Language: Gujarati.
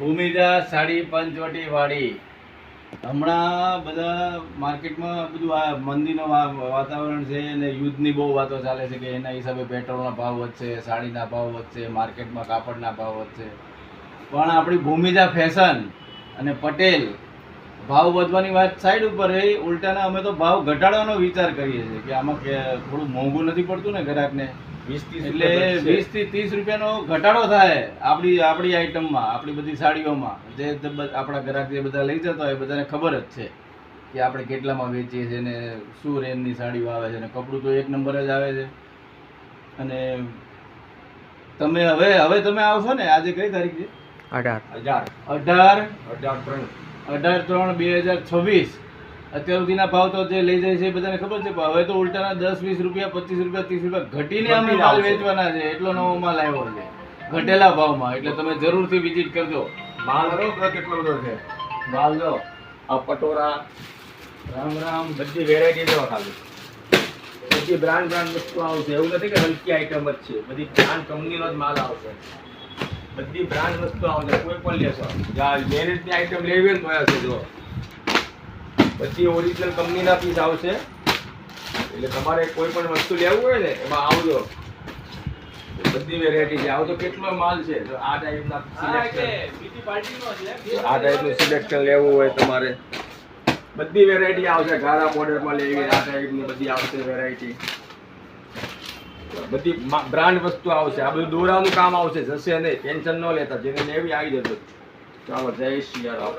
ભૂમિજા સાડી પંચવટી વાળી. હમણાં બધા માર્કેટમાં બધું આ મંદીનો વાતાવરણ છે ને યુદ્ધની બહુ વાતો ચાલે છે કે એના હિસાબે પેટ્રોલના ભાવ વધશે, સાડીના ભાવ વધશે, માર્કેટમાં કાપડના ભાવ વધશે. પણ આપણી ભૂમિજા ફેશન અને પટેલ ભાવ વધવાની વાત સાઈડ ઉપર રહી, ઉલટાના અમે તો ભાવ ઘટાડવાનો વિચાર કરીએ છીએ કે આમાં થોડું મોંઘું નથી પડતું ને ગ્રાહકને, એટલે 20 થી 30 રૂપિયાનો ઘટાડો થાય આપણી આઈટમમાં, આપણી બધી સાડીઓમાં. જે આપણા ગ્રાહક જે બધા લઈ જતા હોય એ બધાને ખબર જ છે કે આપણે કેટલામાં વેચીએ છીએ ને શું રેન્જની સાડીઓ આવે છે, ને કપડું તો એક નંબર જ આવે છે. અને તમે હવે તમે આવશો ને, આજે કઈ તારીખ છે? 18/3/2026. અત્યાર સુધીના ભાવ તો જે લઈ જાય છે એ બધાને ખબર છે, પણ હવે તો ઉલટાના 10-20 રૂપિયા, 25 રૂપિયા, 30 રૂપિયા ઘટીને અમે માલ વેચવાના છે. એટલો નવો માલ આવ્યો છે ઘટેલા ભાવમાં, એટલે તમે જરૂરથી વિઝિટ કરજો. માલ કેટલો બધો છે માલ જો આ પટોરા, રામ બધી વેરાયટી જો, ખાલી બધી બ્રાન્ડ વસ્તુ આવશે. એવું નથી કે હલકી આઈટમ જ છે, બધી બ્રાન્ડ કંપનીનો જ માલ આવશે. બધી બ્રાન્ડ વસ્તુ આવશે, કોઈ પણ લેશો. મેરેજની આઈટમ લેવી ને તો હશે જો, બધી ઓરિજિનલ કંપનીના પીસ આવશે. એટલે તમારે કોઈ પણ વસ્તુ લેવું હોય ને એમાં આવજો, બધી વેરાયટી છે. આવો તો કેટલો માલ છે. જો આ ટાઈપના નું સિલેક્શન લેવું હોય તમારે, બધી વેરાયટી આવશે. ગારા બોર્ડરમાં લેવી, આ ટાઈપની બધી આવશે વેરાયટી. બધી બ્રાન્ડ વસ્તુ આવશે. આ બધું દોરાનું કામ આવશે, જશે નહીં, ટેન્શન ન લેતા. જેને લેવી આવી જજો. ચાલો, જય શ્રી રામ.